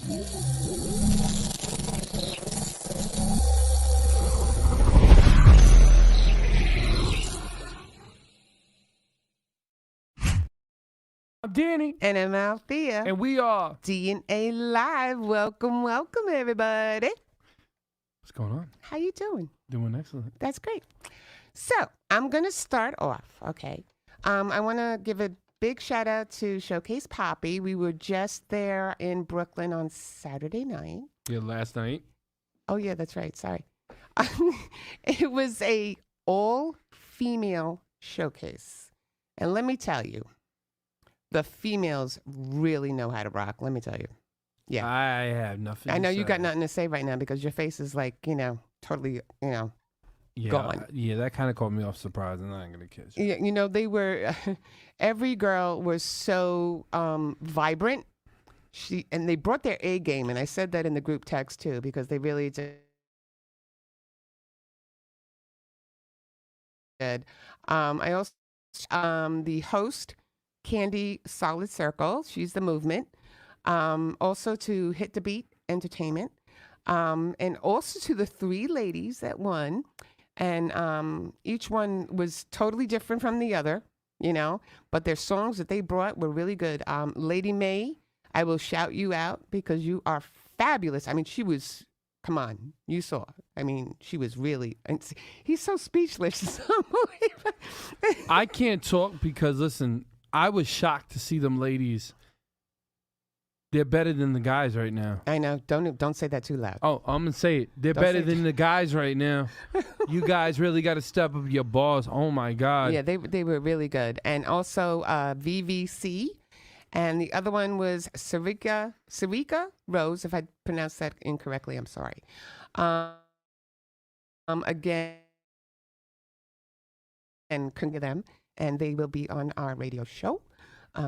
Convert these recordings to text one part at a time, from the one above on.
I'm Danny. And I'm Althea. And we are DNA Live. Welcome, welcome, everybody. What's going on? How you doing? Doing excellent. That's great. So I'm going to start off, okay? I want to give a big shout out to Showcase Poppy. We were just there in Brooklyn on Saturday night. Yeah, last night. Oh, yeah, that's right. Sorry. It was a all-female showcase. And let me tell you, the females really know how to rock, let me tell you. Yeah. I have nothing I know to you say. got nothing to say right now because your face is like, totally, gone. Yeah, that kind of caught me off surprise, and I ain't going to kiss you. Yeah, they were, every girl was so vibrant. And they brought their A game, and I said that in the group text too, because they really did. I also, the host, Candy Solid Circle, she's the movement. Also to Hit the Beat Entertainment. And also to the three ladies that won. And each one was totally different from the other, but their songs that they brought were really good. Lady May, I will shout you out because you are fabulous. I mean, she was, come on, you saw. I mean, she was really, he's so speechless. I can't talk because, listen, I was shocked to see them ladies. They're better than the guys right now. I know. Don't say that too loud. Oh, I'm going to say it. They're Don't better say than the guys right now. You guys really got to step up your balls. Oh, my God. Yeah, they were really good. And also VVC. And the other one was Sarika Rose. If I pronounced that incorrectly, I'm sorry. Again, and couldn't get them. And they will be on our radio show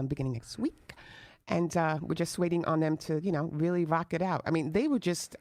beginning next week. And we're just waiting on them to, really rock it out. I mean, they were just,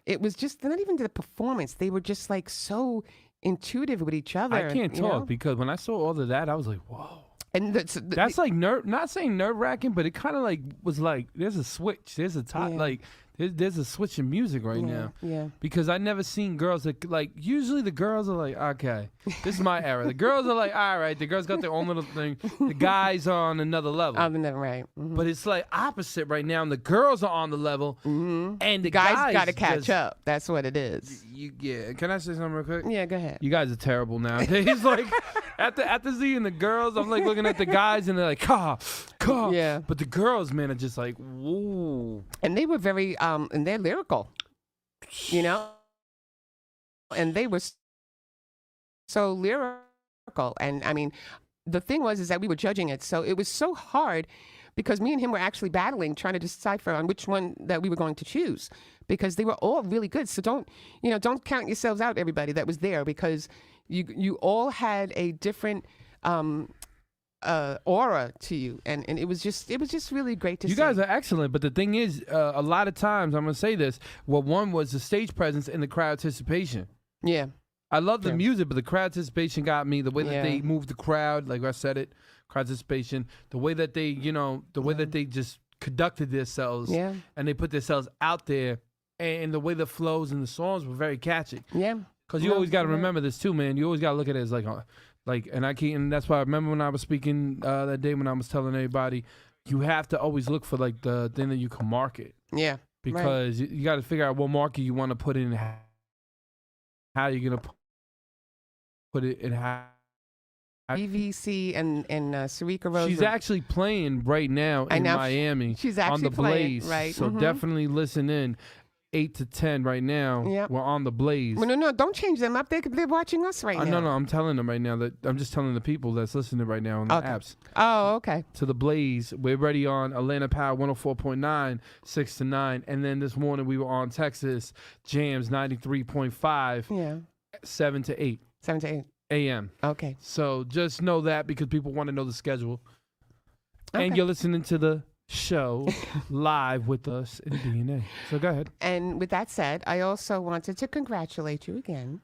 it was just not even the performance. They were just like so intuitive with each other. I can't talk because when I saw all of that, I was like, whoa. And that's like not saying nerve-wracking, but it kind of like was like there's a switch, there's a top, like there's a switch in music right now. Yeah. Because I never seen girls that like usually the girls are like, okay, this is my era. The girls are like, all right, the girls got their own little thing. The guys are on another level. Right. Mm-hmm. But it's like opposite right now, and the girls are on the level, and the guys got to catch up. That's what it is. Yeah. Can I say something real quick? Yeah, go ahead. You guys are terrible nowadays. Like after seeing the girls, I'm like looking at the guys, and they're like, caw. Yeah. But the girls, man, are just like, whoa. And they were very, and they're lyrical, and they were so lyrical. And I mean, the thing is that we were judging it. So it was so hard because me and him were actually battling, trying to decipher on which one that we were going to choose because they were all really good. So don't count yourselves out, everybody that was there, because you all had a different, aura to you, and it was just really great to see. You guys are excellent, but the thing is, a lot of times I'm gonna say this. Well, one was the stage presence and the crowd participation. Yeah, I love the music, but the crowd participation got me. The way that they moved the crowd, like I said it, crowd participation. The way that they, way that they just conducted themselves, and they put themselves out there, and the way the flows and the songs were very catchy. Yeah, because you always got to remember this too, man. You always got to look at it as and that's why I remember when I was speaking that day when I was telling everybody, you have to always look for like the thing that you can market. Yeah. Because you got to figure out what market you want to put in, how you're gonna put it in. How BVC and Sarika Rose. She's actually playing right now in Miami. She's actually on the playing, Blaze, right? So definitely listen in. 8 to 10 right now. Yep. We're on the Blaze. Well, no, don't change them up. They're watching us right now. No, I'm telling them right now that I'm just telling the people that's listening right now on the apps. Oh, okay. To the Blaze. We're ready on Atlanta Power 104.9, 6 to 9. And then this morning we were on Texas Jams 93.5. Yeah. 7 to 8. 7 to 8 a.m. Okay. So just know that because people want to know the schedule. Okay. And you're listening to the show live with us in DNA. So go ahead. And with that said, I also wanted to congratulate you again.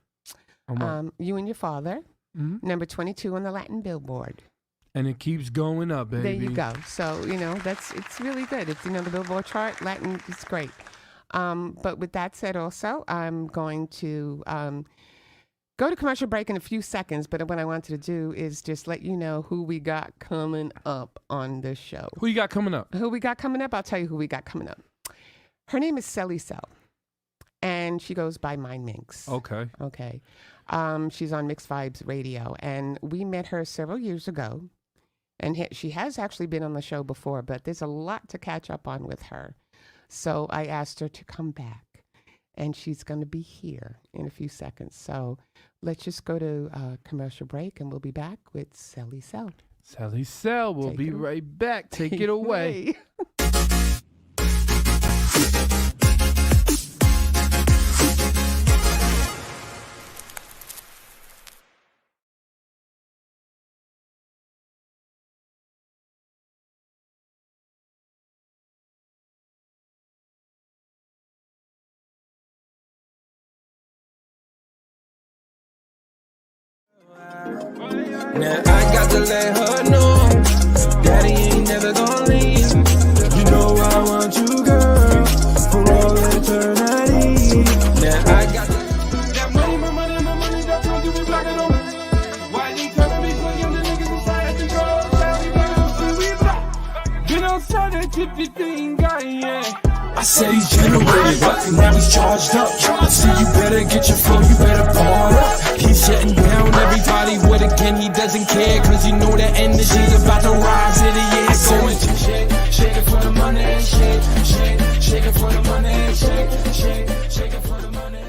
You and your father, number 22 on the Latin Billboard. And it keeps going up, baby. There you go. So, it's really good. It's, the Billboard chart, Latin, it's great. But with that said also, I'm going to go to commercial break in a few seconds. But what I wanted to do is just let you know who we got coming up on this show. Who you got coming up? Who we got coming up? I'll tell you who we got coming up. Her name is Celli Rivera, and she goes by Mindminx. Okay. She's on Mixed Vibes Radio, and we met her several years ago. And she has actually been on the show before, but there's a lot to catch up on with her. So I asked her to come back, and she's going to be here in a few seconds. So let's just go to commercial break, and we'll be back with Celli Rivera. Celli Rivera, we'll be right back. Take it away. Now I got to let her know, Daddy ain't never gonna leave. You know I want you, girl, for all eternity. Now I got that money, my money, that's gonna do me black and over. Why you tryna be so young, the niggas inside control? Been outside that tippy thing, guy, yeah. I said he's generated, but now he's charged up. I said you better get your flow, you better ball up. He's shutting down everybody with again, he doesn't care, cause you know that energy's about to rise in the year. I said shake it for the money, shake it for the money, shake it for the money.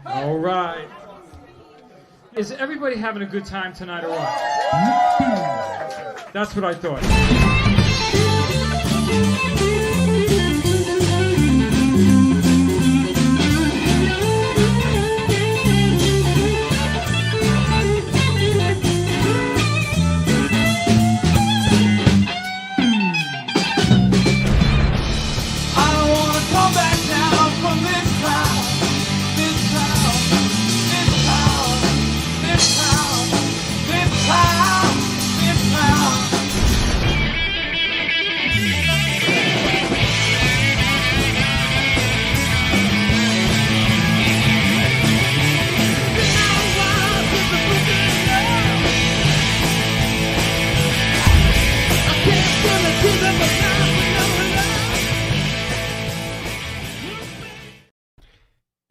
All right. Is everybody having a good time tonight or what? That's what I thought.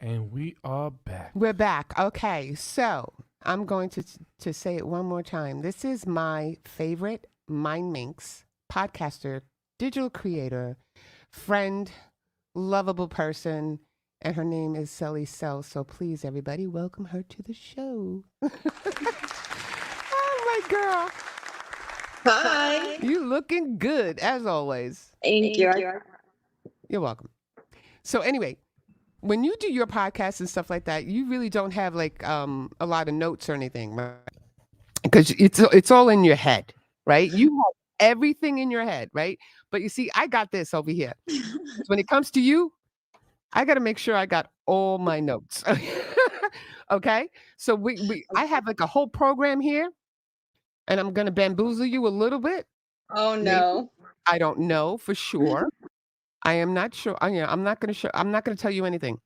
And we are back. We're back. Okay, so I'm going to say it one more time. This is my favorite Mindminx podcaster, digital creator, friend, lovable person, and her name is Celli Rivera. So please, everybody, welcome her to the show. Oh, my girl. Hi. You looking good, as always. Thank you. You're welcome. So anyway, when you do your podcast and stuff like that, you really don't have like a lot of notes or anything, right? Because it's all in your head, right? You have everything in your head, right? But you see, I got this over here. When it comes to you, I got to make sure I got all my notes. Okay? So I have like a whole program here, and I'm going to bamboozle you a little bit. Oh, no. Maybe. I don't know for sure. I am not sure. I'm not going to tell you anything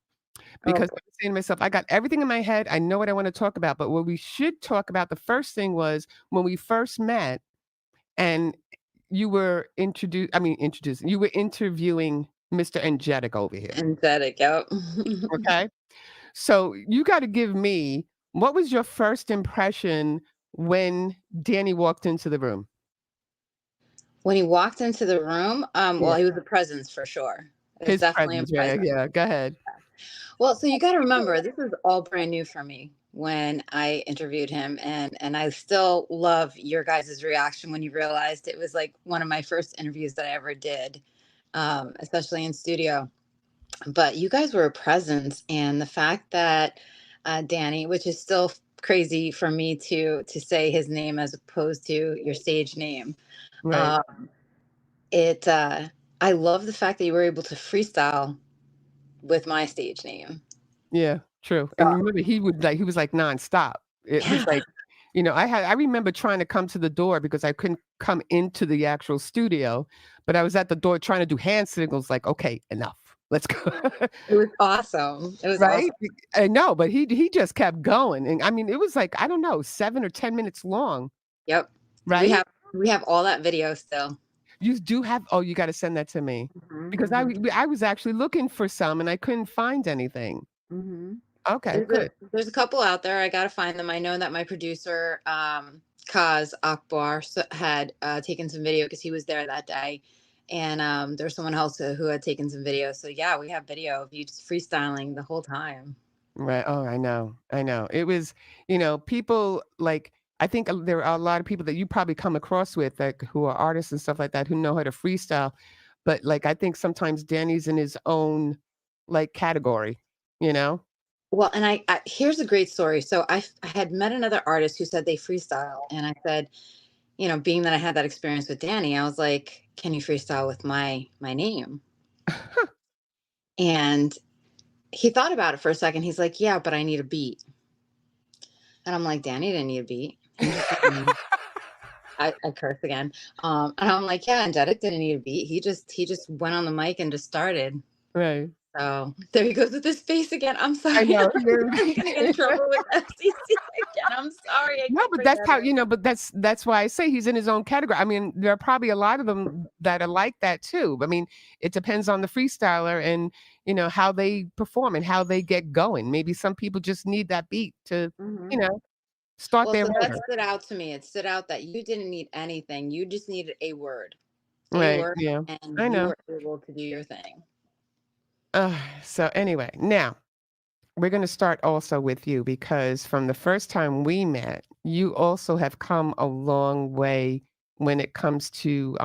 because I'm saying to myself, I got everything in my head. I know what I want to talk about. But what we should talk about, the first thing was when we first met and you were interviewing Mr. Energetic over here. Energetic, yep. Okay. So you got to give me, what was your first impression when Danny walked into the room? When he walked into the room, well, he was a presence for sure. His definitely presence, a presence. Yeah, go ahead. Well, so you got to remember, this is all brand new for me when I interviewed him, and I still love your guys' reaction when you realized it was like one of my first interviews that I ever did, especially in studio. But you guys were a presence, and the fact that Danny, which is still crazy for me to say his name as opposed to your stage name. Right. I love the fact that you were able to freestyle with my stage name. Yeah, true. And remember, he was like nonstop. It was like, I remember trying to come to the door because I couldn't come into the actual studio, but I was at the door trying to do hand signals, like, okay, enough. Let's go. It was awesome. It was Right? awesome. I know, but he just kept going. And I mean, it was like, I don't know, 7 or 10 minutes long, Yep. right? We have all that video still. You do have, oh, you got to send that to me because Mm-hmm. I was actually looking for some and I couldn't find anything. Mm-hmm. Okay, good. There's a couple out there. I gotta find them. I know that my producer, Kaz Akbar, had taken some video because he was there that day, and there's someone else who had taken some video. So yeah, we have video of you just freestyling the whole time. Right. Oh, I know. I know. It was, people like, I think there are a lot of people that you probably come across with that who are artists and stuff like that who know how to freestyle. But like, I think sometimes Danny's in his own like category, you know? Well, and I here's a great story. So I had met another artist who said they freestyle, and I said, being that I had that experience with Danny, I was like, "Can you freestyle with my name?" And he thought about it for a second. He's like, "Yeah, but I need a beat." And I'm like, "Danny didn't need a beat." I curse again. And I'm like, "Yeah, and Dedek didn't need a beat. He just went on the mic and just started." Right. So there he goes with his face again. I'm sorry. I know. I'm gonna get in trouble with FCC again. I'm sorry. No, but that's how, but that's why I say he's in his own category. I mean, there are probably a lot of them that are like that too. I mean, it depends on the freestyler and, how they perform and how they get going. Maybe some people just need that beat to, start their motor. That stood out to me. It stood out that you didn't need anything. You just needed a word. Right. Yeah. And I know. you were able to do your thing. So anyway, now we're going to start also with you because from the first time we met, you also have come a long way when it comes to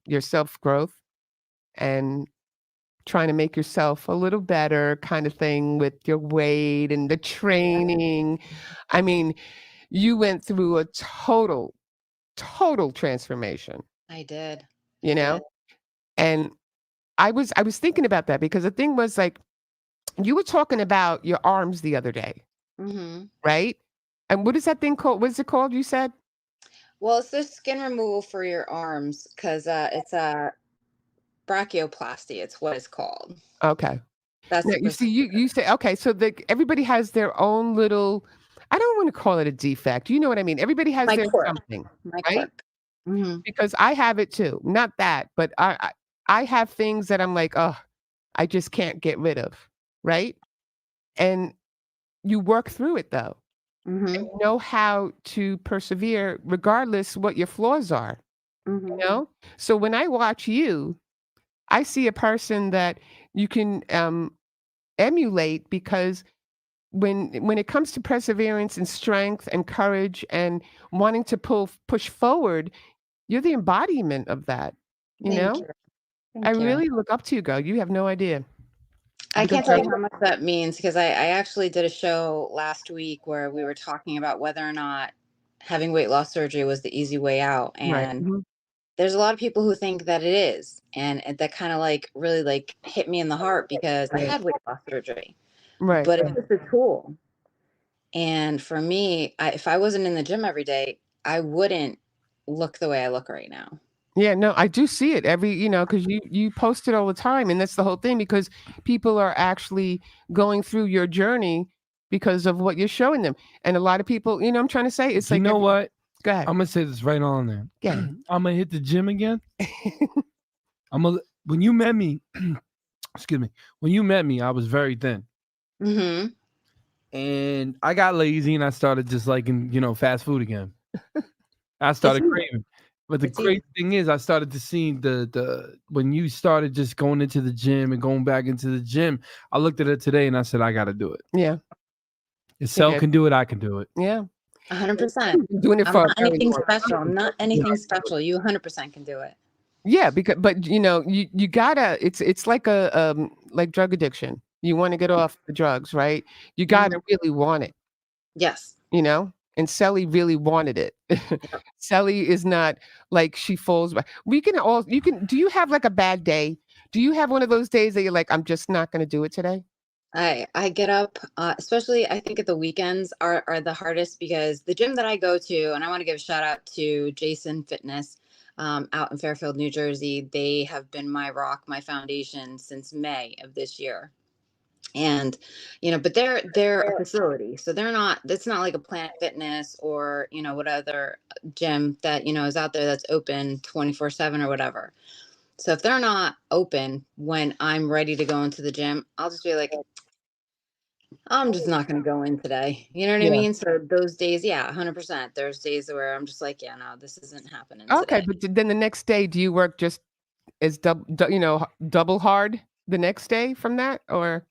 your self-growth and trying to make yourself a little better kind of thing with your weight and the training. I mean, you went through a total transformation. I did. And I was thinking about that because the thing was like, you were talking about your arms the other day, right? And what is that thing called? What's it called? You said? Well, it's the skin removal for your arms because it's a brachioplasty. It's what it's called. Okay. That's now, you see, you say okay. So everybody has their own little. I don't want to call it a defect. You know what I mean? Everybody has their something, right? Because I have it too. Not that, but I have things that I'm like, oh, I just can't get rid of. Right. And you work through it though. And you know how to persevere regardless what your flaws are. So when I watch you, I see a person that you can emulate because when it comes to perseverance and strength and courage and wanting to push forward, you're the embodiment of that. Thank you. I really look up to you, girl. You have no idea. I can't tell you how much that means because I actually did a show last week where we were talking about whether or not having weight loss surgery was the easy way out. And there's a lot of people who think that it is. And that kind of like really like hit me in the heart because I had weight loss surgery. Right. But it's just a tool. And for me, if I wasn't in the gym every day, I wouldn't look the way I look right now. Yeah, no, I do see it because you post it all the time. And that's the whole thing because people are actually going through your journey because of what you're showing them. And a lot of people, I'm trying to say, it's like, what? Go ahead. I'm going to say this right on there. Yeah. I'm going to hit the gym again. When you met me, excuse me, when you met me, I was very thin. And I got lazy and I started just liking, fast food again. I started craving. But the crazy thing is, I started to see when you started just going into the gym and going back into the gym, I looked at it today and I said, I got to do it. Yeah. If Cell can do it, I can do it. Yeah. 100%. Doing it for anything special. I'm not anything special. You 100% can do it. Yeah, but you gotta. It's like like drug addiction. You want to get off the drugs, right? You gotta really want it. Yes. And Celli really wanted it. Celli is not like she falls back. Do you have like a bad day? Do you have one of those days that you're like, I'm just not going to do it today? I get up, especially I think at the weekends are the hardest, because the gym that I go to, and I want to give a shout out to Jason Fitness, out in Fairfield, New Jersey. They have been my rock, my foundation since May of this year. And but they're a facility, so they're not, it's not like a Planet Fitness or what other gym that is out there that's open 24/7 or whatever. So if they're not open when I'm ready to go into the gym, I'll just be like, I'm just not going to go in today. You know what I Yeah. mean? So those days, yeah, 100%. There's days where I'm just like, yeah, no, this isn't happening Okay, today. but then the next day, do you work just as double hard the next day from that, or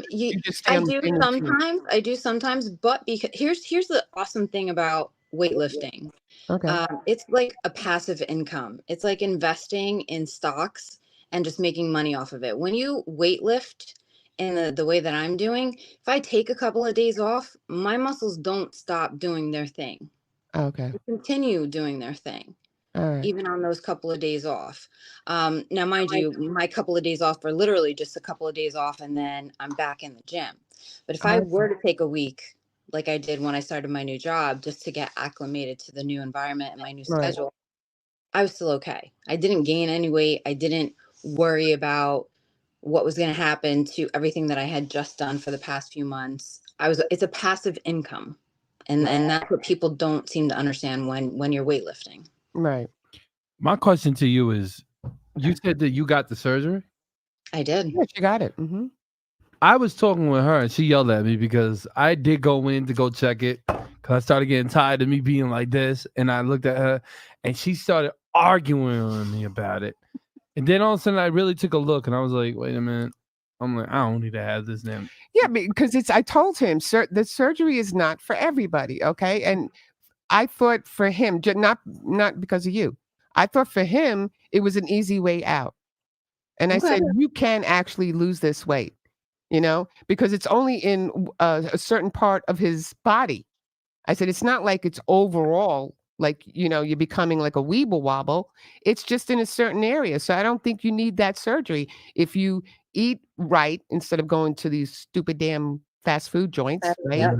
you just stay I on the do same routine? sometimes. I do sometimes, but because here's the awesome thing about weightlifting. Okay. It's like a passive income. It's like investing in stocks and just making money off of it. When you weightlift in the way that I'm doing, if I take a couple of days off, my muscles don't stop doing their thing. Okay. They continue doing their thing, All right. even on those couple of days off. Now, mind you, my couple of days off are literally just a couple of days off, and then I'm back in the gym. But if I were to take a week, like I did when I started my new job, just to get acclimated to the new environment and my new Right. schedule, I was still okay. I didn't gain any weight. I didn't worry about what was going to happen to everything that I had just done for the past few months. It's a passive income. And that's what people don't seem to understand when you're weightlifting. Right. My question to you is, you said that you got the surgery? I did. Yeah, she got it. Mm-hmm. I was talking with her and she yelled at me because I did go in to go check it, because I started getting tired of me being like this. And I looked at her and she started arguing with me about it. And then all of a sudden I really took a look and I was like, wait a minute. I'm like, I don't need to have this now. Yeah, because I told him, sir, the surgery is not for everybody. Okay. And I thought for him, not because of you, I thought for him, it was an easy way out. And I Okay. said, you can actually lose this weight, because it's only in a certain part of his body. I said, it's not like it's overall, like, you're becoming like a weeble wobble. It's just in a certain area. So I don't think you need that surgery if you eat right instead of going to these stupid damn fast food joints, right? Yep.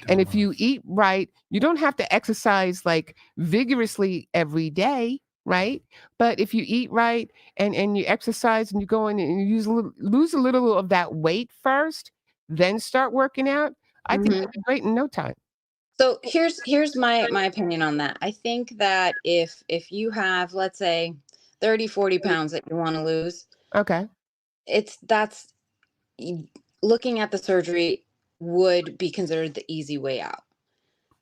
And if you eat right, you don't have to exercise like vigorously every day, right? But if you eat right and you exercise and you go in and you lose a little of that weight first, then start working out, I think you'll be great in no time. So here's my opinion on that. I think that if you have, let's say, 30, 40 pounds that you want to lose, Okay. that's looking at the surgery would be considered the easy way out.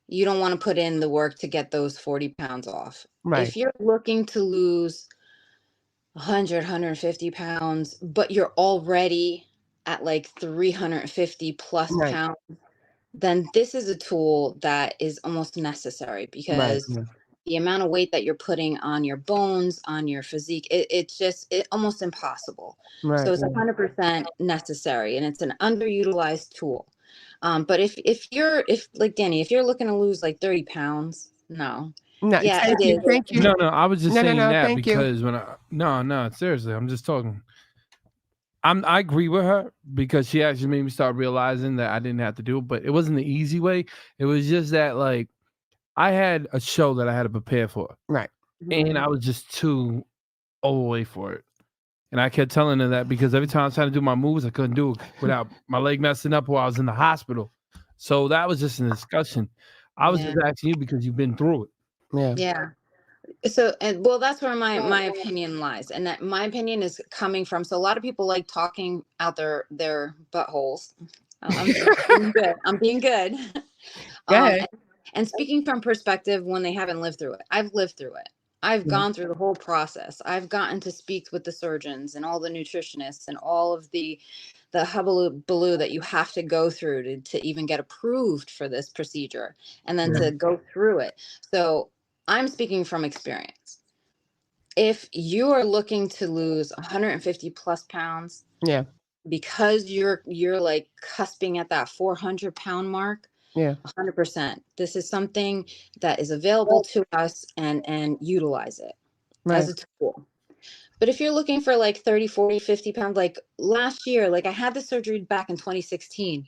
You don't want to put in the work to get those 40 pounds off. Right. If you're looking to lose 100, 150 pounds, but you're already at like 350 plus Right. pounds, then this is a tool that is almost necessary, Right. because the amount of weight that you're putting on your bones, on your physique, it's almost impossible. Right. So it's 100% necessary, and it's an underutilized tool. But if like Danny, if you're looking to lose like 30 pounds, no. No, Yeah, thank it you. is. Thank you. No, I was just saying that thank you. because no, seriously, I'm just talking. I agree with her because she actually made me start realizing that I didn't have to do it, but it wasn't the easy way. It was just that, like, I had a show that I had to prepare for. Right. And I was just too overweight for it. And I kept telling her that because every time I was trying to do my moves, I couldn't do it without my leg messing up while I was in the hospital. So that was just a discussion. I was just asking you because you've been through it. Yeah. Yeah. So, and well, that's where my opinion lies, and that my opinion is coming from. So a lot of people like talking out their buttholes. I'm being good. I'm being good. And speaking from perspective when they haven't lived through it. I've lived through it. I've gone through the whole process. I've gotten to speak with the surgeons and all the nutritionists and all of the hullabaloo that you have to go through to even get approved for this procedure, and then to go through it. So I'm speaking from experience. If you are looking to lose 150 plus pounds, because you're like cusping at that 400 pound mark, 100%. This is something that is available to us, and utilize it as a tool. But if you're looking for like 30, 40, 50 pounds, like last year, like I had the surgery back in 2016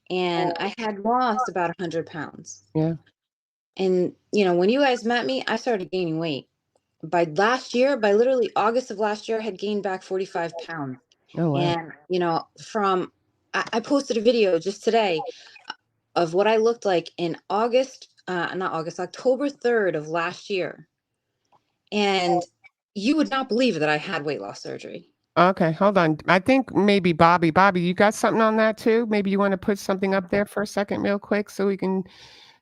and I had lost about 100 pounds. Yeah. And, you know, when you guys met me, I started gaining weight. By last year, by literally August of last year, I had gained back 45 pounds. Oh, wow. And, you know, I posted a video just today of what I looked like in October 3rd of last year. And you would not believe that I had weight loss surgery. Okay, hold on. I think maybe Bobby. Bobby, you got something on that too? Maybe you want to put something up there for a second real quick so we can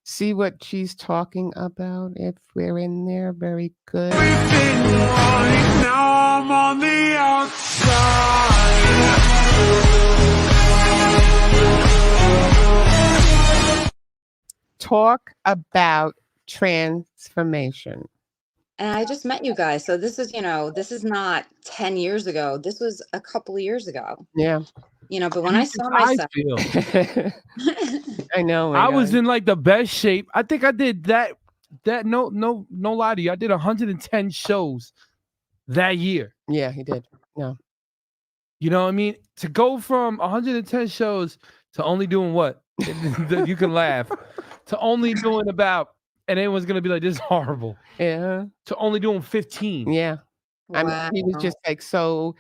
see what she's talking about if we're in there. Very good. Now I'm on the outside. Talk about transformation. And I just met you guys. So this is, you know, this is not 10 years ago. This was a couple of years ago. Yeah. You know, but when I saw myself, I know. I was in like the best shape. I think I did that no lie to you. I did 110 shows that year. Yeah, he did. Yeah. You know what I mean? To go from 110 shows to only doing what? You can laugh. To only doing about, and everyone's gonna be like, this is horrible. Yeah. To only doing 15. Yeah. wow. I mean, he was just like so.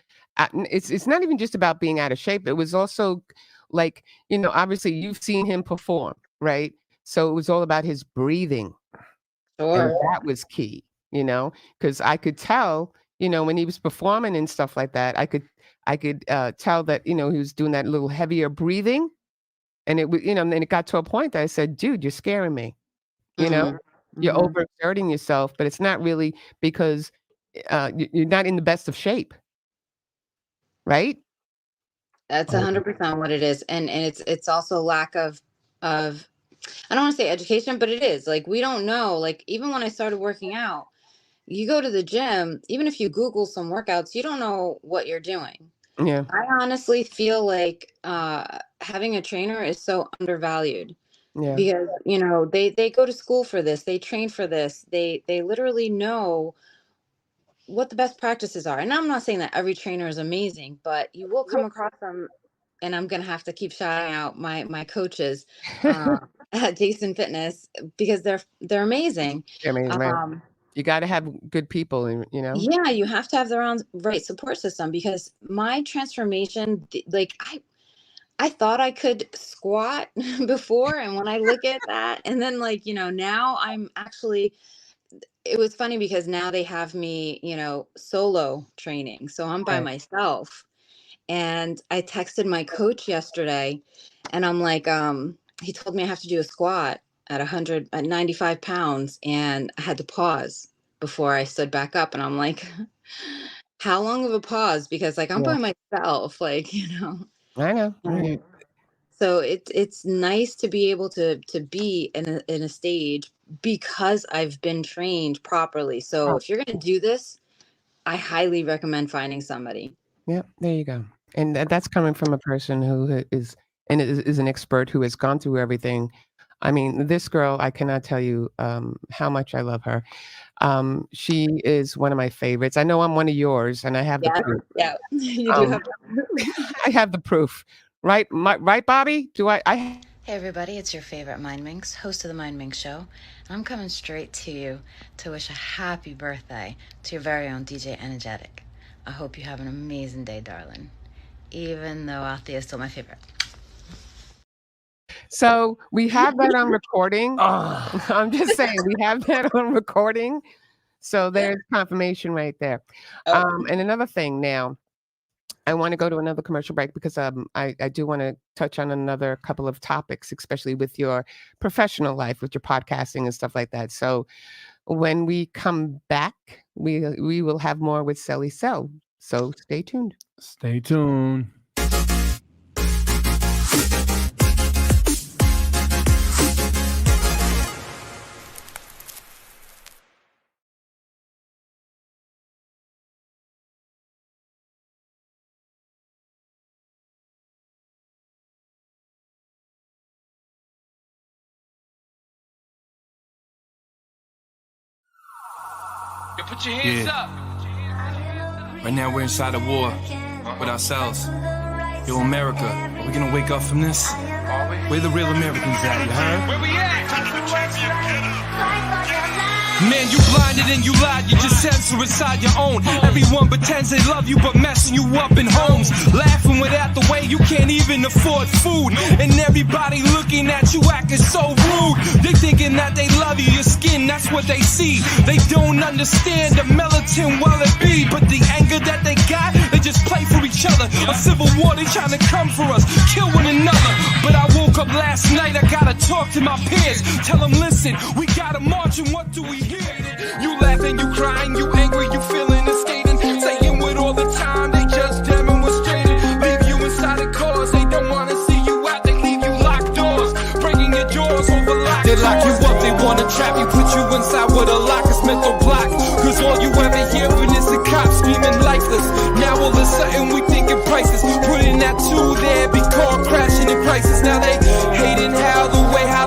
It's not even just about being out of shape. It was also like, you know, obviously you've seen him perform, right? So it was all about his breathing. Sure. And that was key, you know, because I could tell, you know, when he was performing and stuff like that, I could tell that, you know, he was doing that little heavier breathing. And it was, you know, and then it got to a point that I said, dude, you're scaring me. You know, you're overexerting yourself, but it's not really because you're not in the best of shape. Right? That's 100% what it is. And it's also lack of I don't want to say education, but it is. Like we don't know. Like even when I started working out, you go to the gym, even if you Google some workouts, you don't know what you're doing. Yeah. I honestly feel like having a trainer is so undervalued. Yeah. Because, you know, they go to school for this, they train for this, they literally know what the best practices are. And I'm not saying that every trainer is amazing, but you will come across them. And I'm gonna have to keep shouting out my coaches at Jason Fitness because they're amazing. I mean, right. You got to have good people, you know. Yeah, you have to have the right support system because my transformation, like I thought I could squat before, and when I look at that, and then like you know now I'm actually. It was funny because now they have me, you know, solo training, so I'm by myself. And I texted my coach yesterday and I'm like, he told me I have to do a squat at 95 pounds. And I had to pause before I stood back up. And I'm like, how long of a pause? Because like, I'm by myself, like, you know. I know. Right. So it's nice to be able to be in a stage because I've been trained properly. So if you're going to do this, I highly recommend finding somebody. Yeah, there you go. And that's coming from a person who is an expert who has gone through everything. I mean, this girl, I cannot tell you how much I love her. She is one of my favorites. I know I'm one of yours, and I have the proof. Yeah, you do have the proof. I have the proof. Right, right, Bobby? Do I? Hey everybody, it's your favorite Mindminx, host of the Mindminx Show. And I'm coming straight to you to wish a happy birthday to your very own DJ Energetic. I hope you have an amazing day, darling. Even though Althea is still my favorite. So we have that on recording. I'm just saying, we have that on recording. So there's confirmation right there. And another thing now, I want to go to another commercial break because I do want to touch on another couple of topics, especially with your professional life, with your podcasting and stuff like that. So when we come back, we will have more with Celli Cell. So stay tuned. Stay tuned. Put your hands up. Right now we're inside a war with ourselves. Yo, America, are we gonna wake up from this? Where the real Americans at, you heard? Where we at? Man, you blinded and you lied, you just censor inside your own. Everyone pretends they love you, but messing you up in homes. Laughing without the way you can't even afford food. And everybody looking at you acting so rude. They thinking that they love you, your skin, that's what they see. They don't understand the militant well it be. But the anger that they got, they just play for each other. A civil war, they trying to come for us, kill one another. But I woke up last night, I gotta talk to my peers. Tell them, listen, we gotta march and what do we hear? You laughing, you crying, you angry, you feeling and skating. Saying with all the time, they just demonstrated. Leave you inside the cars, they don't wanna see you out. They leave you locked doors, breaking your jaws over locked. They lock you up, they wanna trap you, put you inside with a lock, it's mental block. Cause all you ever hearing is the cops screaming lifeless. Now all of a sudden we thinking prices. Putting that two there, be caught crashing in crisis. Now they hating how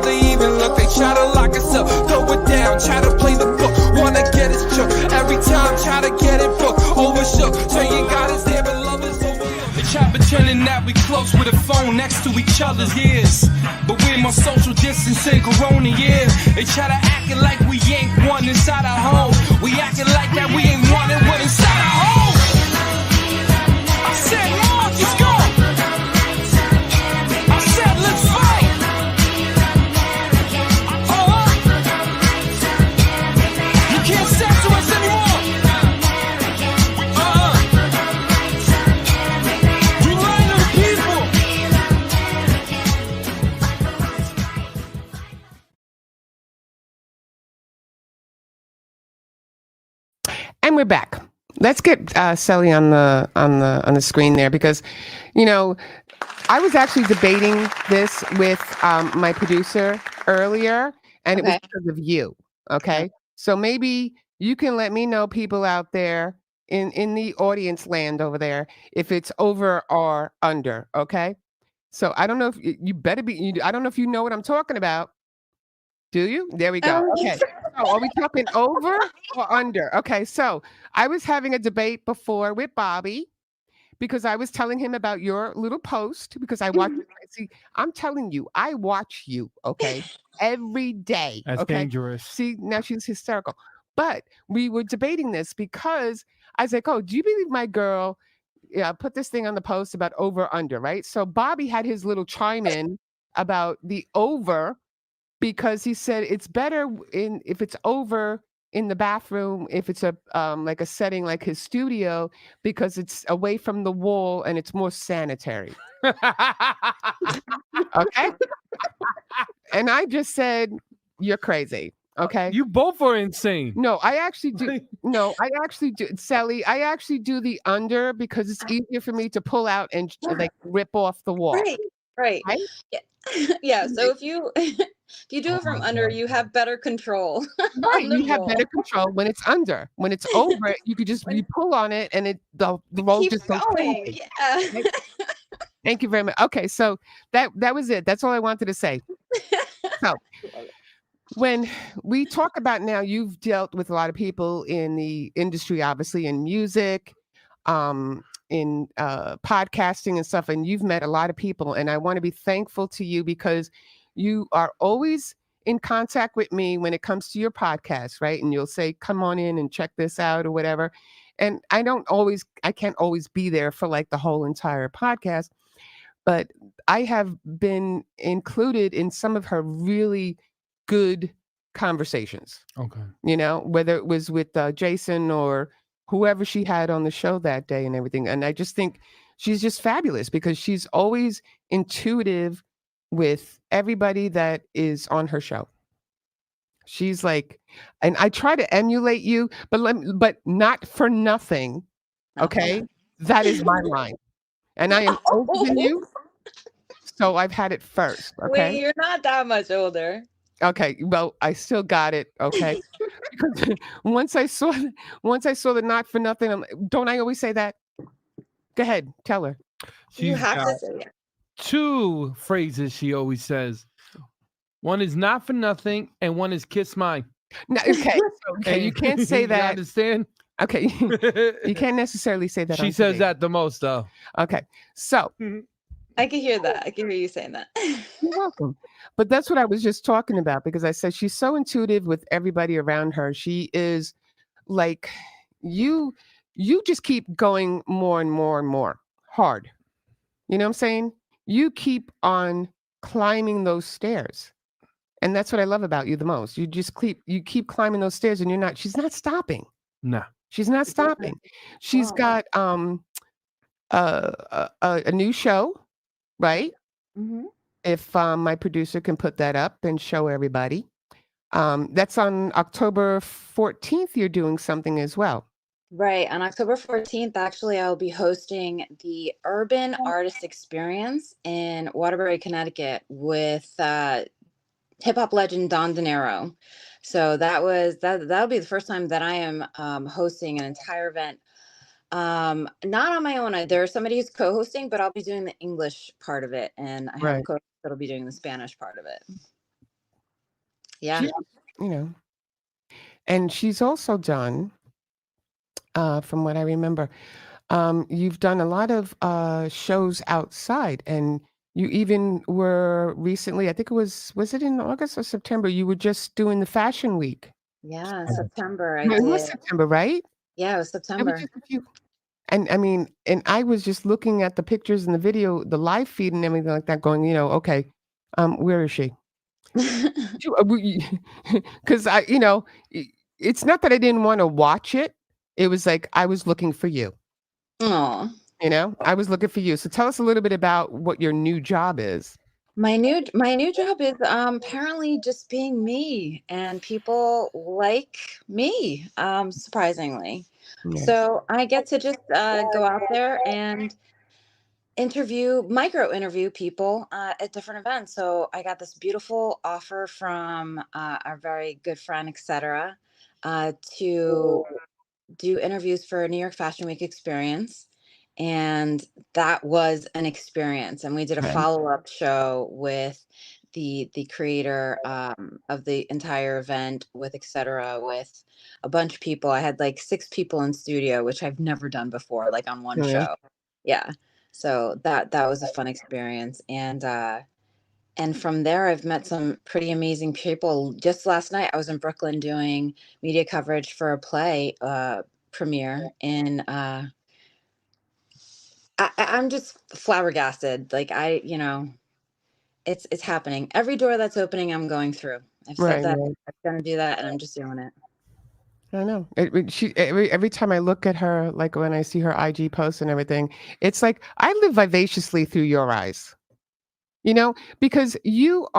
they even look. They try to lock us up, throw it down, try to play the book. Wanna get his chook, every time try to get it booked. Overshook, saying God is there but love is overlooked. They try pretending that we close with a phone next to each other's ears, but we're more social distancing corona years. They try to acting like we ain't one inside our home. We acting like that we ain't one and one inside our home. I said March, let's go. I said let's fight. Can't censor us anymore. We lying to the people. And we're back. Let's get Celli on the screen there, because, you know, I was actually debating this with my producer earlier, and it was because of you. Okay. So maybe you can let me know, people out there in the audience land over there, if it's over or under. Okay. So I don't know if you better be, I don't know if you know what I'm talking about. Do you? There we go. Okay. So are we talking over or under? Okay. So I was having a debate before with Bobby, because I was telling him about your little post, because I watch. See, I'm telling you, I watch you. Okay. Every day. That's dangerous. See, now she's hysterical. But we were debating this because I was like, oh, do you believe my girl put this thing on the post about over under, right? So Bobby had his little chime in about the over, because he said it's better if it's over in the bathroom, if it's a like a setting like his studio, because it's away from the wall and it's more sanitary. Okay. And I just said, you're crazy. Okay. You both are insane. No, I actually do. No, I actually do. Celli, I actually do the under, because it's easier for me to pull out and like rip off the wall. Right. Yeah. Yeah. So if you do it from under, you have better control. Right. You have better control when it's under. When it's over, you could just pull on it and the roll just goes crazy. Yeah. Right? Thank you very much. Okay, so that was it. That's all I wanted to say. So when we talk about, now you've dealt with a lot of people in the industry, obviously in music, in podcasting and stuff, and you've met a lot of people, and I want to be thankful to you, because you are always in contact with me when it comes to your podcast, right? And you'll say, come on in and check this out or whatever. And I can't always be there for like the whole entire podcast, but I have been included in some of her really good conversations. Okay. You know, whether it was with Jason or whoever she had on the show that day and everything. And I just think she's just fabulous, because she's always intuitive with everybody that is on her show. She's like, and I try to emulate you, but not for nothing. Okay. That is my line. And I am older than you. So I've had it first. Okay. Wait, you're not that much older. Okay. Well, I still got it. Okay. Because once I saw the not for nothing, don't I always say that? Go ahead. Tell her. You have to say it. Two phrases she always says. One is not for nothing, and one is kiss mine. No, okay. Okay. You can't say that. You understand? Okay. You can't necessarily say that. She says that the most, though. Okay. So. I can hear that. I can hear you saying that. You're welcome. But that's what I was just talking about, because I said she's so intuitive with everybody around her. She is like, you just keep going more and more and more hard. You know what I'm saying? You keep on climbing those stairs. And that's what I love about you the most. You keep climbing those stairs, and she's not stopping. No. She's not stopping. She's got a new show, right? Mm-hmm. If my producer can put that up and show everybody. That's on October 14th. You're doing something as well. Right. On October 14th, actually, I'll be hosting the Urban Artist Experience in Waterbury, Connecticut with hip hop legend Don De Niro. So that'll be the first time that I am hosting an entire event. Not on my own. There's somebody who's co-hosting, but I'll be doing the English part of it, and I have a co-host that'll be doing the Spanish part of it. Yeah. And she's also done, from what I remember, you've done a lot of shows outside, and you even were recently, I think was it in August or September? You were just doing the Fashion Week. Yeah, in September. It was September, right? Yeah, it was September. And I mean, and I was just looking at the pictures and the video, the live feed and everything like that, going, okay, where is she? Because it's not that I didn't want to watch it. It was like I was looking for you. Oh. I was looking for you. So tell us a little bit about what your new job is. My new job is apparently just being me, and people like me, surprisingly. Yeah. So I get to just go out there and micro interview people at different events. So I got this beautiful offer from our very good friend, etc., to do interviews for New York Fashion Week Experience. And that was an experience. And we did a follow-up show with the creator of the entire event, with etc., with a bunch of people. I had like 6 people in studio, which I've never done before, like on one show. Yeah. So that was a fun experience. And from there, I've met some pretty amazing people. Just last night, I was in Brooklyn doing media coverage for a play premiere in I'm just flabbergasted. Like it's happening. Every door that's opening, I'm going through. I've said that I'm going to do that, and I'm just doing it. I know. Every time I look at her, like when I see her IG posts and everything, it's like I live vivaciously through your eyes. Because you're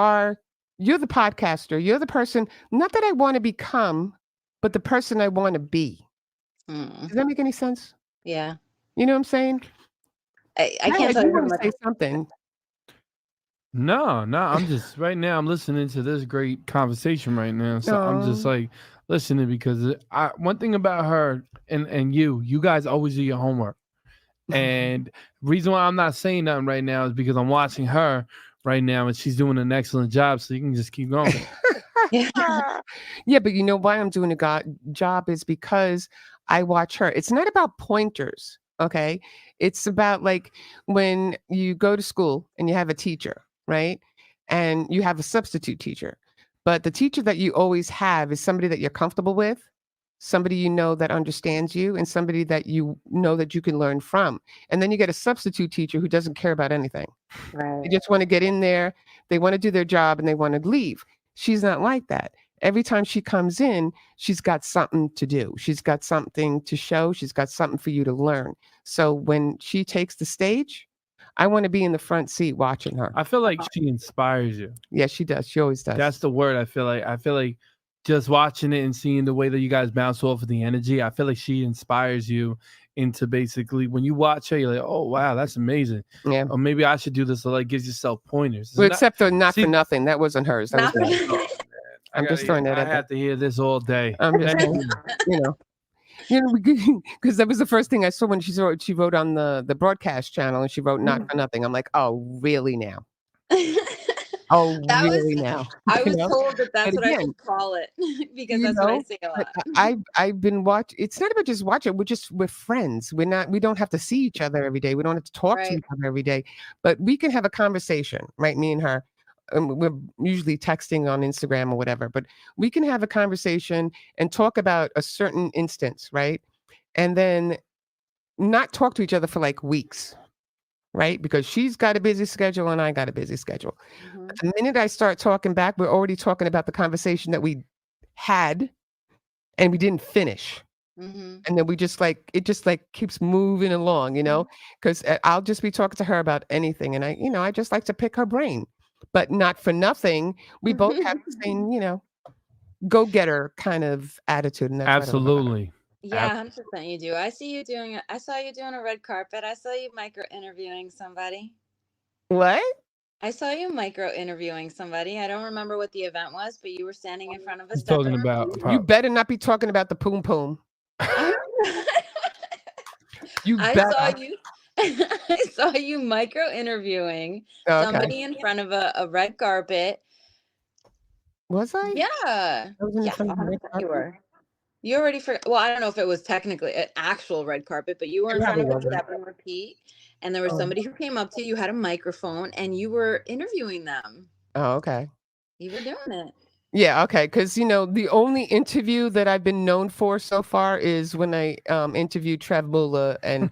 the podcaster. You're the person, not that I want to become, but the person I want to be. Does that make any sense? Yeah. You know what I'm saying? I can't tell you how much. Say something. No, I'm just right now. I'm listening to this great conversation right now, so I'm just like listening, because one thing about her and you guys always do your homework. And reason why I'm not saying nothing right now is because I'm watching her right now, and she's doing an excellent job. So you can just keep going. Yeah, but you know why I'm doing a job is because I watch her. It's not about pointers. Okay. It's about like when you go to school and you have a teacher, right? And you have a substitute teacher, but the teacher that you always have is somebody that you're comfortable with, somebody that understands you, and somebody that that you can learn from. And then you get a substitute teacher who doesn't care about anything. Right. They just want to get in there, they want to do their job, and they want to leave. She's not like that. Every time she comes in, she's got something to do. She's got something to show. She's got something for you to learn. So when she takes the stage, I want to be in the front seat watching her. I feel like she inspires you. Yeah, she does. She always does. That's the word. I feel like just watching it and seeing the way that you guys bounce off of the energy, I feel like she inspires you into basically, when you watch her, you're like, oh, wow, that's amazing. Yeah. Or maybe I should do this. Or like gives yourself pointers. Well, except for not for nothing. That wasn't hers. That was mine. I'm just throwing that out. I have to hear this all day. I'm just, because that was the first thing I saw when she wrote on the broadcast channel, and she wrote "not for nothing." I'm like, oh, really now? Oh, That was, really now? I You was know? told that But that's what I again, should call it because you that's what I know, say a but lot. I've been watching. It's not about just watching. We're friends. We don't have to see each other every day. We don't have to talk to Right. each other every day, but we can have a conversation, right? Me and her. We're usually texting on Instagram or whatever, but we can have a conversation and talk about a certain instance, right? And then not talk to each other for like weeks, right? Because she's got a busy schedule and I got a busy schedule. Mhm. But the minute I start talking back, we're already talking about the conversation that we had and we didn't finish. Mhm. And then we just like it just like keeps moving along, because I'll just be talking to her about anything. And I just like to pick her brain, but not for nothing. We both have the same, go-getter kind of attitude. And that's what I love about her. Absolutely. Yeah, 100% you do. I saw you doing a red carpet. I saw you micro interviewing somebody. What? I saw you micro interviewing somebody. I don't remember what the event was, but you were standing in front of a He's step. talking about. You better not be talking about the poom poom. You I better. saw you. I saw you micro interviewing somebody in front of a red carpet. Was I? Yeah. I was in front of the red 100% you carpet? were. You already forgot. Well, I don't know if it was technically an actual red carpet, but you were in front of a step and repeat, and there was somebody who came up to you, had a microphone, and you were interviewing them. Oh, okay. You were doing it. Yeah, okay. Because the only interview that I've been known for so far is when I interviewed Trev Muller, and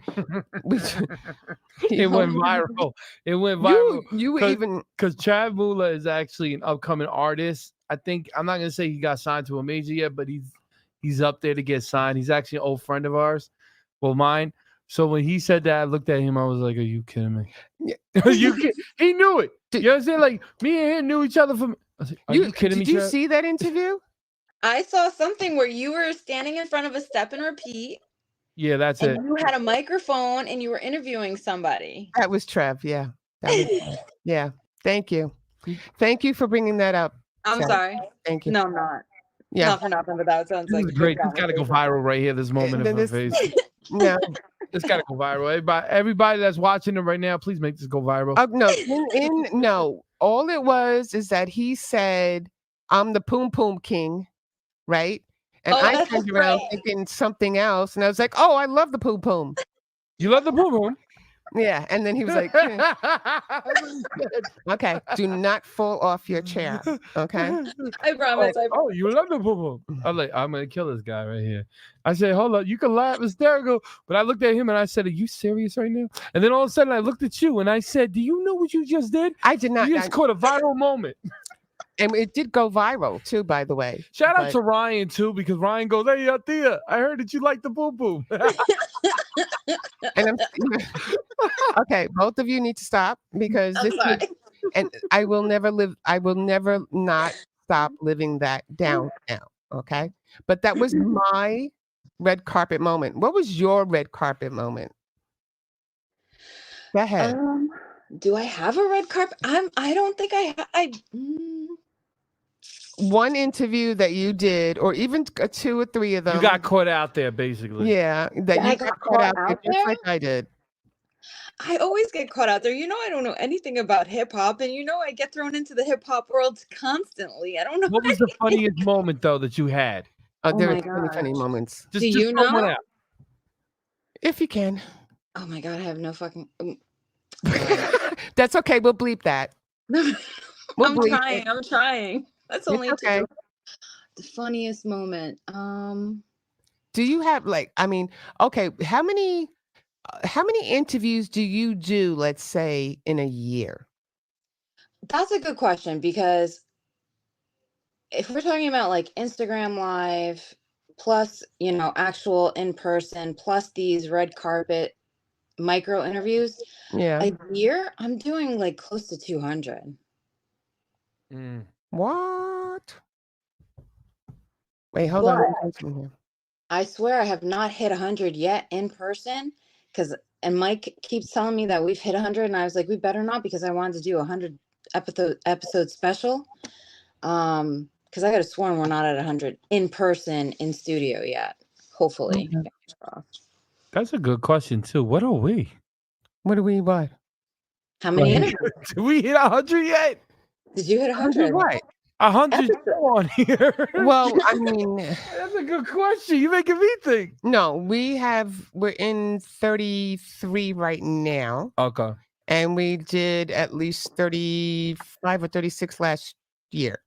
it went viral. It went viral. You even because Trav Muller is actually an upcoming artist. I think I'm not gonna say he got signed to a major yet, but he's up there to get signed. He's actually an old friend of ours, well, mine. So when he said that, I looked at him. I was like, "Are you kidding me?" Yeah. He knew it. You know what I'm saying? Like me and him knew each other from. I was like, Are you kidding me? Did you see that interview? I saw something where you were standing in front of a step and repeat. Yeah, that's it. You had a microphone and you were interviewing somebody. That was Trev. Yeah. Yeah. Thank you. Thank you for bringing that up. I'm sorry. Thank you. No, I'm not. Yeah. Not for nothing, but that sounds like great. It's got to go viral right here. This moment of her face. No, it's got to go viral. Everybody that's watching it right now, please make this go viral. No, no. All it was is that he said, "I'm the Poom Poom King," right? And I turned around thinking something else, and I was like, "Oh, I love the Poom Poom." You love the Poom Poom? Yeah, and then he was like, "Okay, do not fall off your chair." Okay, I promise. Oh, you love the Poom Poom? I'm like, I'm gonna kill this guy right here. I said, hold up, you can laugh, hysterical, but I looked at him and I said, "Are you serious right now?" And then all of a sudden, I looked at you and I said, "Do you know what you just did?" I did not. You just caught a viral moment. And it did go viral too, by the way. Shout out to Ryan too, because Ryan goes, "Hey, Thea, I heard that you like the Poom Poom." And okay, both of you need to stop because and I will never not stop living that down now. Okay, but that was my red carpet moment. What was your red carpet moment? Go ahead. Do I have a red carpet? I don't think I One interview that you did, or even 2 or 3 of them. You got caught out there, basically. Yeah, that you got caught out there just like I did. I always get caught out there. I don't know anything about hip hop, and I get thrown into the hip hop world constantly. I don't know. What was the funniest moment though that you had? There are many funny moments. Do you know? One out. If you can. Oh my God, I have no fucking. That's okay. We'll bleep that. I'm trying. That's only okay. The funniest moment. Do you have okay, how many interviews do you do, let's say, in a year? That's a good question, because if we're talking about like Instagram Live plus, actual in person plus these red carpet micro interviews, a year, I'm doing like close to 200. What? Wait, hold on. I swear I have not hit 100 yet in person, and Mike keeps telling me that we've hit 100, and I was like, we better not, because I wanted to do 100 episode special. Because I could have sworn we're not at 100 in person in studio yet. Hopefully. Okay. That's a good question too. What are we? What are we? What? How many interviews? Did we hit 100 yet? Did you hit 100? What? 100 on here. Well, I mean, that's a good question. You're making me think. No, we're in 33 right now. Okay. And we did at least 35 or 36 last year.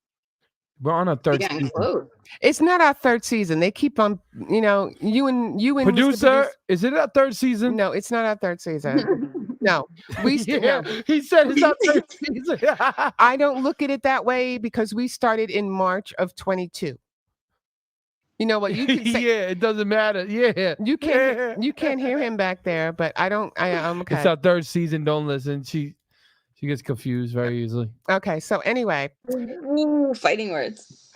We're on our third season. Close. It's not our third season. They keep on, you and producer. Is it our third season? No, it's not our third season. No, he said it's our third season. I don't look at it that way because we started in March of 22. You know what? You can say, yeah, it doesn't matter. Yeah, you can't hear him back there, but I'm okay. It's our third season. Don't listen. She gets confused very easily. Okay, so anyway, fighting words.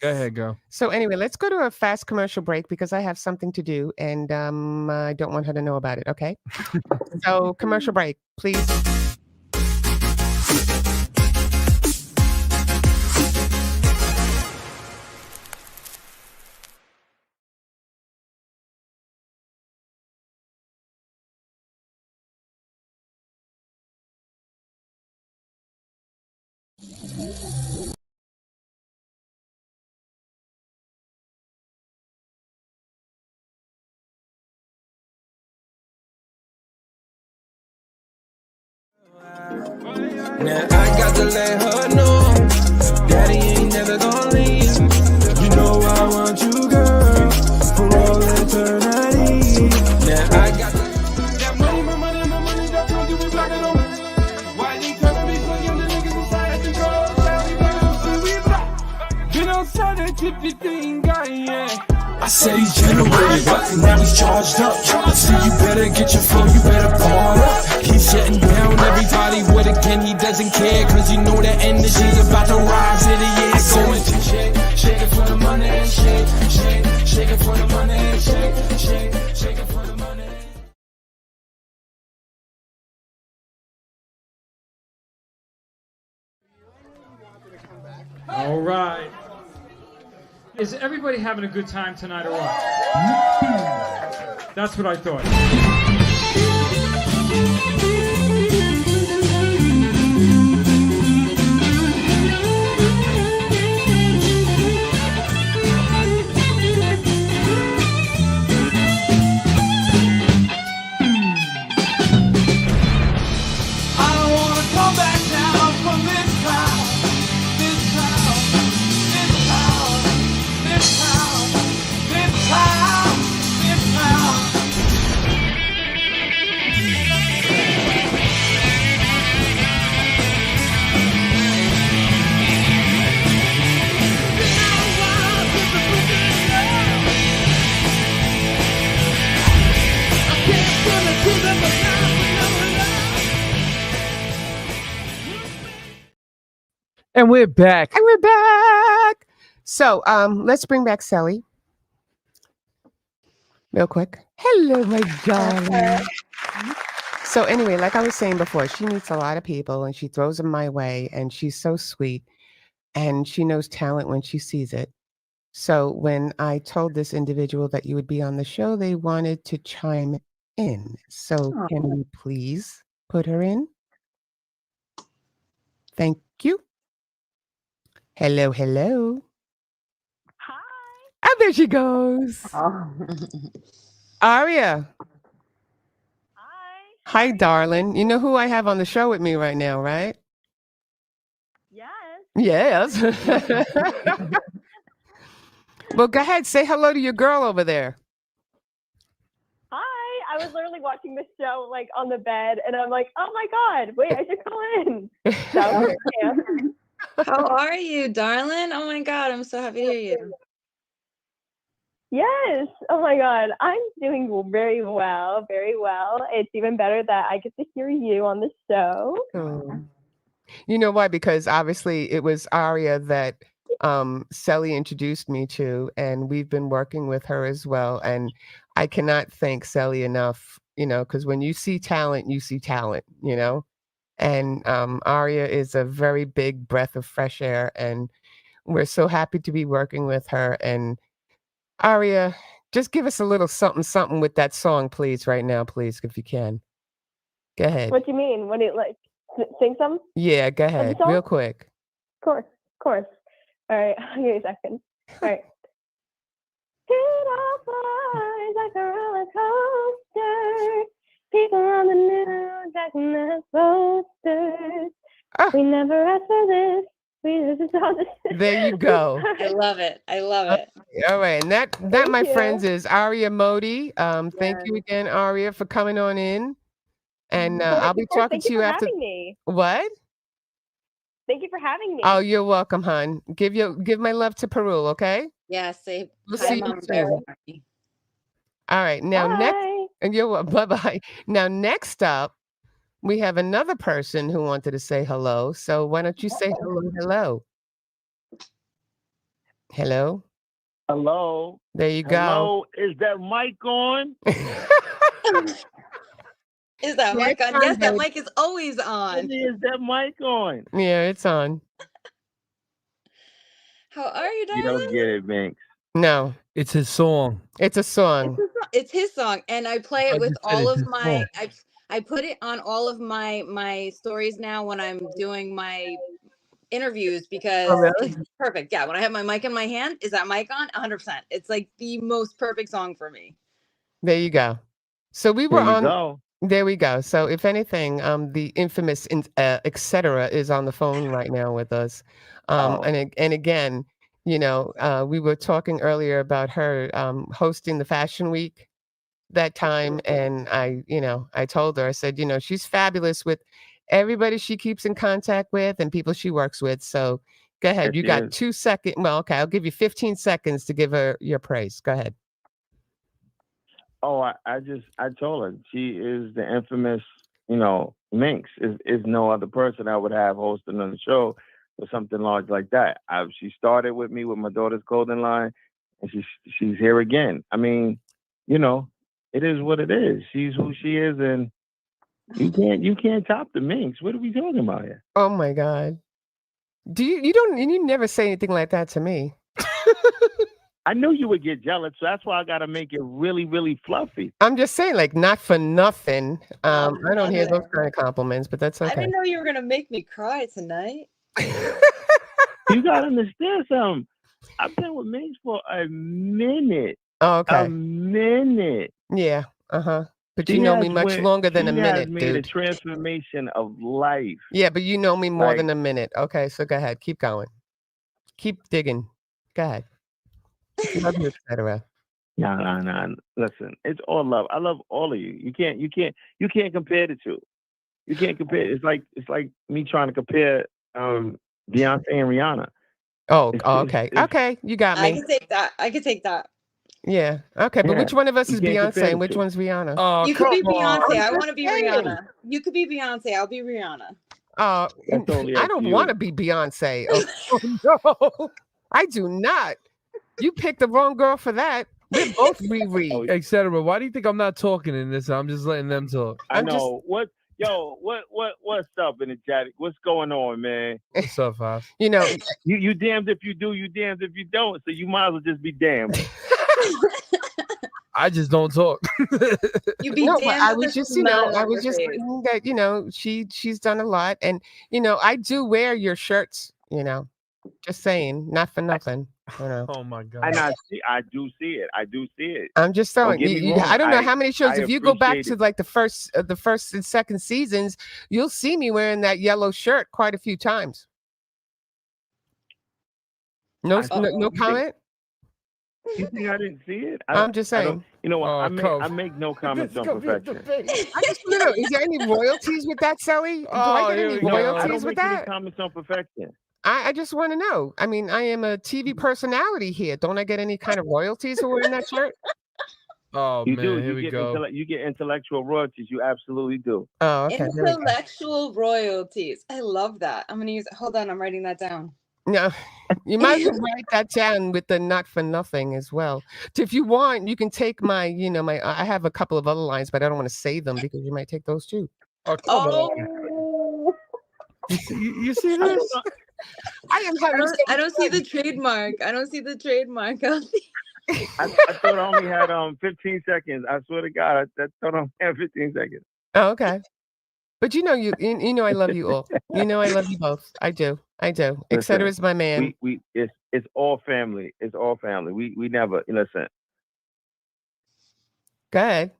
Go ahead, girl. So anyway, let's go to a fast commercial break because I have something to do and I don't want her to know about it. Okay, so commercial break, please. Now I got to let her know, Daddy ain't never gonna leave. You know I want you, girl, for all eternity. Now I got that money, my money, that's gonna give me back on me. Why they tryna be so young, the niggas inside the girls, been outside that tippy thing, guy, yeah. I said he's generated, but now he's charged up. I said you better get your flow, you better part up. He's shutting down everybody with again, he doesn't care, cause you know that energy's about to rise in the year. Going to shake it for the money, shake it for the money, shake it for the money. All right. Is everybody having a good time tonight or what? That's what I thought. I don't wanna come back down from this cloud, this cloud, this cloud, this cloud, this cloud, this cloud. And we're back. So let's bring back Celli real quick. Hello, my darling. So anyway, like I was saying before, she meets a lot of people and she throws them my way and she's so sweet and she knows talent when she sees it. So when I told this individual that you would be on the show, they wanted to chime in. So can we please put her in? Thank you. Hello, hello. Hi. And there she goes. Aria. Hi. Hi, darling. You know who I have on the show with me right now, right? Yes. Yes. Well, go ahead. Say hello to your girl over there. Hi. I was literally watching this show like on the bed and I'm like, oh my God, wait, I should call in. So, yeah. How are you, darling? Oh my God, I'm so happy to hear you. Yes. Oh my God. I'm doing very well. Very well. It's even better that I get to hear you on the show. Oh. You know why? Because obviously it was Aria that Celli introduced me to, and we've been working with her as well. And I cannot thank Celli enough, because when you see talent, And Aria is a very big breath of fresh air, and we're so happy to be working with her. And Aria, just give us a little something with that song, please, right now, please, if you can. Go ahead. What do you mean? What do you like? sing some? Yeah, go ahead, real quick. Of course. All right, I'll give you a second. All right. It all flies like a roller coaster. People on the news acting as posters. We never asked for this. There you go. I love it. I love it. All right, and that my friends is Aria Modi. Thank you again, Aria, for coming on in. And I'll be talking to you after. Having me. What? Thank you for having me. Oh, you're welcome, hon. Give my love to Perul, okay? Yeah, say we'll hi, see Mom. you soon. All right, now bye-bye. Now next up, we have another person who wanted to say hello. So why don't you say hello? Hello? Hello? There you go. Hello? Is that mic on? Is that mic on? Yes, that mic is always on. Is that mic on? Yeah, it's on. How are you, darling? You don't get it, Minx. No. It's his song. It's a song. It's his song, and I play it with all of my. I put it on all of my stories now when I'm doing my interviews because it's perfect. Yeah, when I have my mic in my hand, is that mic on? 100%. It's like the most perfect song for me. There you go. So we were on. There we go. So if anything, the infamous etc. is on the phone right now with us, and again, you know, we were talking earlier about her hosting the Fashion Week that time, and I told her, I said, you know, she's fabulous with everybody she keeps in contact with and people she works with. So go ahead. You got 2 seconds. Well, okay, I'll give you 15 seconds to give her your praise. Go ahead. Oh, I told her she is the infamous, you know, Minx. Is no other person I would have hosting on the show or something large like that. She started with me with my daughter's clothing line, and she's here again. I mean, you know, it is what it is. She's who she is, and you can't top the Minx. What are we talking about here? Oh my God. You never say anything like that to me. I knew you would get jealous, so that's why I got to make it really, really fluffy. I'm just saying, like, not for nothing. I don't hear those kind of compliments, but that's okay. I didn't know you were going to make me cry tonight. You got to understand something. I've been with Minx for a minute. Oh, okay. A minute. Yeah. Uh-huh. But you know me much longer than a minute, dude. dude. A transformation of life. Yeah, but you know me more than a minute. Okay, so go ahead. Keep going. Keep digging. Go ahead. Love you, etc. No. Listen, it's all love. I love all of you. You can't compare the two. You can't compare. It's like me trying to compare Beyonce and Rihanna. Oh, okay. Okay, you got me. I can take that. Yeah. Okay, but which one of us is Beyonce and which one's Rihanna? You could be Beyonce. I want to be Rihanna. You could be Beyonce. I'll be Rihanna. I don't want to be Beyonce. Oh no, I do not. You picked the wrong girl for that. We're both Riri. Etc. Why do you think I'm not talking in this? I'm just letting them talk. I know. What's up, energetic? What's going on, man? What's up, Fox? You know, you damned if you do, you damned if you don't. So you might as well just be damned. I just don't talk. You be damned. I was just saying that, you know, she's done a lot, and you know, I do wear your shirts. You know, just saying, not for nothing. You know. Oh my God! I do see it. I'm just telling you. I don't know how many shows. If you go back to like the first and second seasons, you'll see me wearing that yellow shirt quite a few times. No comment. You think I didn't see it? I'm just saying. You know what? I make no comments on perfection. I just want to know: is there any royalties with that, Celli? Do I get any royalties with that? I don't make any comments on perfection. I just want to know. I mean, I am a TV personality here. Don't I get any kind of royalties for wearing that shirt? Oh, you man, do. here we go. You get intellectual royalties. You absolutely do. Oh, okay. Intellectual royalties. I love that. I'm going to use it. Hold on. I'm writing that down. No, you might as well write that down with the not for nothing as well. If you want, you can take my, I have a couple of other lines, but I don't want to say them because you might take those too. Oh, come on. You see this? I don't see the trademark. I don't see the trademark. I thought I only had 15 seconds. I swear to God, I thought I only had 15 seconds. Oh, okay. But you know I love you all. You know I love you both. I do. Etc. is my man. It's all family. It's all family. We never listen. Go ahead.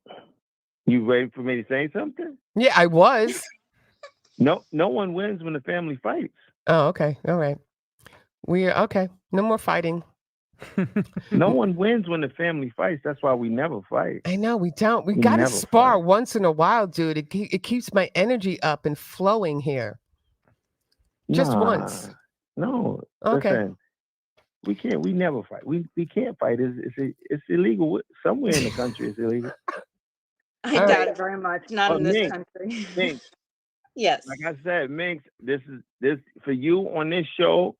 You ready for me to say something? Yeah, I was. No one wins when the family fights. Oh, okay. All right. Okay. No more fighting. No one wins when the family fights. That's why we never fight. I know we don't. We got to spar once in a while, dude. It keeps my energy up and flowing here. Just once. No. Okay. Listen, we can't. We never fight. We can't fight. It's illegal somewhere in the country. It's illegal. I doubt it very much. Not in this country. Minx, yes. Like I said, Minx, this for you on this show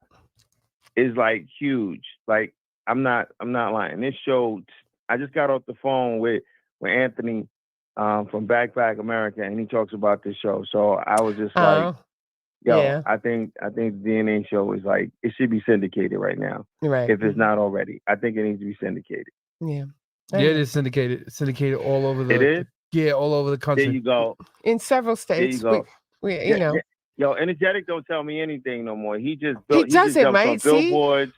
is like huge. Like I'm not lying. This show, I just got off the phone with Anthony from Backpack America, and he talks about this show. So I was just like, yo, I think the DNA show is like, it should be syndicated right now. Right. If it's not already. I think it needs to be syndicated. Yeah. Yeah, it is syndicated. Syndicated all over the. It is? Yeah, all over the country. There you go. In several states. There you go. We know. Yo, Energetic don't tell me anything no more. He just doesn't, right? See? Billboards.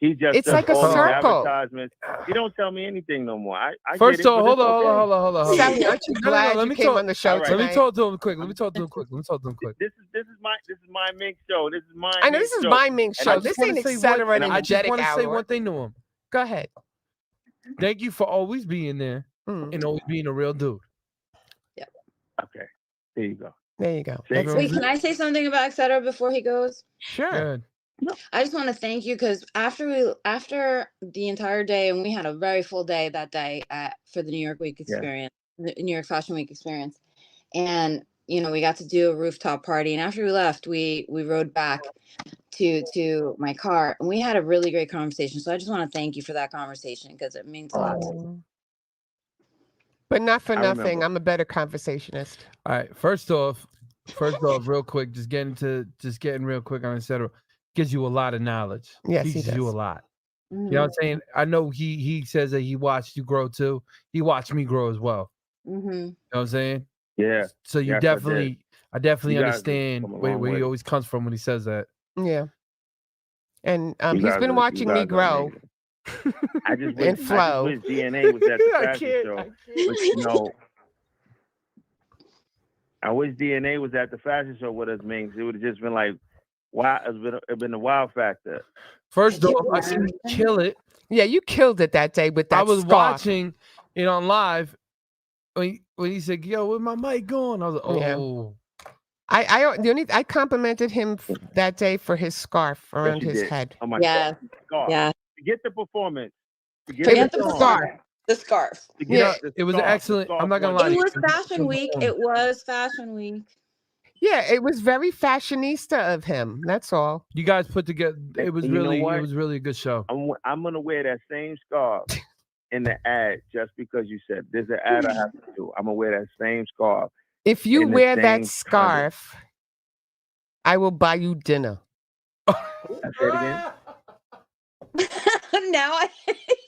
He just it's like a circle. Advertisements. He don't tell me anything no more. I First of all, hold on. Sally, aren't you glad you came on the show tonight? Let me talk to him quick. This is my Mindminx Show. This is my. I know this is Mindminx Show. This ain't Etc. Energetic I just want to hour. say one thing to him. Go ahead. Thank you for always being there and always being a real dude. Yeah. Okay. There you go. Wait, can I say something about Etc. before he goes? Sure. I just want to thank you because after the entire day, and we had a very full day that day for the New York Week experience, the New York Fashion Week experience, and we got to do a rooftop party. And after we left, we rode back to my car, and we had a really great conversation. So I just want to thank you for that conversation because it means a lot to me. But not for nothing, I'm a better conversationist. All right. First off, real quick, just getting real quick on Etc. Gives you a lot of knowledge. Yes, he gives you a lot. Mm-hmm. You know what I'm saying? I know he says that he watched you grow too. He watched me grow as well. Mm-hmm. You know what I'm saying? Yeah. So I definitely understand where he always comes from when he says that. Yeah. And he's been watching me grow. I just and flow. I just wish DNA was at the fashion show. But I wish DNA was at the fashion show with us, Minx. It would have just been like, wow, it's been a wow factor. First off, I seen you kill it. Yeah, you killed it that day with that I was scarf. watching it on live when he said, "Yo, where's my mic going?" I was like, "Oh." Yeah. I complimented him that day for his scarf around his head. Oh my God. Yeah. Forget the performance. Forget the scarf. The scarf. It was excellent. I'm not gonna lie. It was Fashion Week. It was Fashion Week. Yeah, it was very fashionista of him. That's all. You guys put together. It was really a good show. I'm gonna wear that same scarf in the ad just because you said there's an ad I have to do. I'm gonna wear that same scarf. If you wear that scarf, I will buy you dinner. I say it again. Now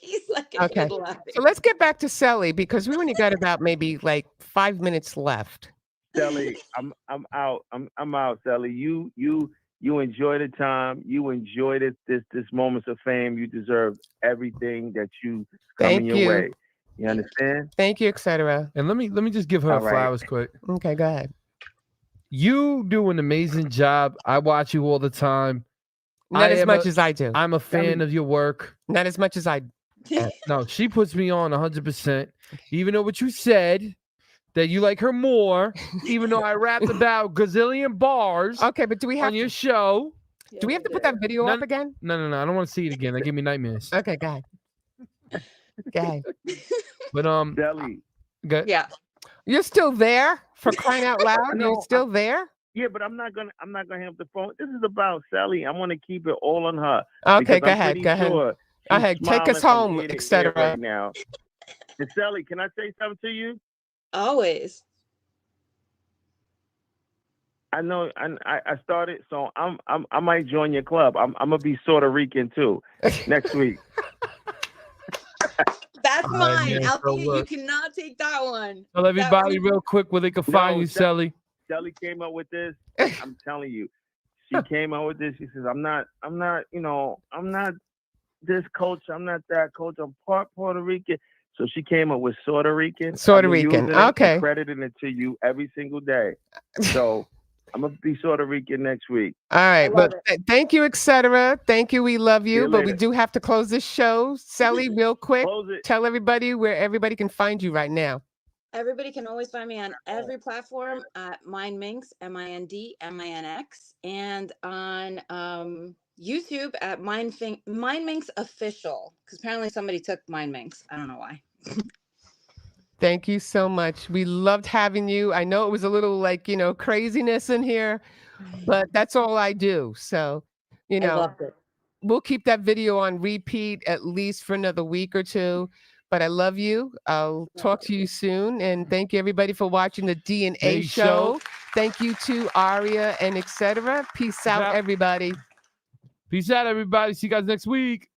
he's like okay. So let's get back to Celli because we only got about maybe like 5 minutes left. Celli, I'm out. I'm out, Celli. You enjoy the time. You enjoy this moments of fame. You deserve everything that you come in your way. You understand? Thank you, etc. And let me just give her flowers quick. Okay, go ahead. You do an amazing job. I watch you all the time. Not as much as I do. I'm a fan of your work. Not as much as I. No, she puts me on 100%. Even though what you said that you like her more, even though I rapped about gazillion bars. Okay, but do we have on your show? Do we have to put that video up again? No. I don't want to see it again. That give me nightmares. Okay, go ahead. But Celli. Yeah. You're still there for crying out loud? You're still there? Yeah, but I'm not gonna hang up the phone. This is about Celli. I want to keep it all on her. Okay, go ahead. Go ahead. Take us home, etc. Right now. And Celli, can I say something to you? Always. I know. I started, so I might join your club. I'm gonna be Puerto Rican too next week. That's mine. Althea, you cannot take that one. Tell everybody real quick where they can find you, Celli. Celli came up with this. I'm telling you, she came up with this. She says, I'm not, I'm not this coach. I'm not that coach. I'm part Puerto Rican. So she came up with Puerto Rican. Puerto Rican. Okay. Crediting it to you every single day. So I'm going to be Puerto Rican next week. All right. But thank you, etc. Thank you. We love you. But we do have to close this show. Celli, real quick, tell everybody where everybody can find you right now. Everybody can always find me on every platform at Mindminx, MINDMINX, and on YouTube at Mindminx Official, because apparently somebody took Mindminx. I don't know why. Thank you so much. We loved having you. I know it was a little like, craziness in here, but that's all I do. So, I loved it. We'll keep that video on repeat at least for another week or two. But I love you. I'll talk to you soon. And thank you, everybody, for watching the DNA show. Thank you to Aria and etc. Peace out, everybody. Peace out, everybody. See you guys next week.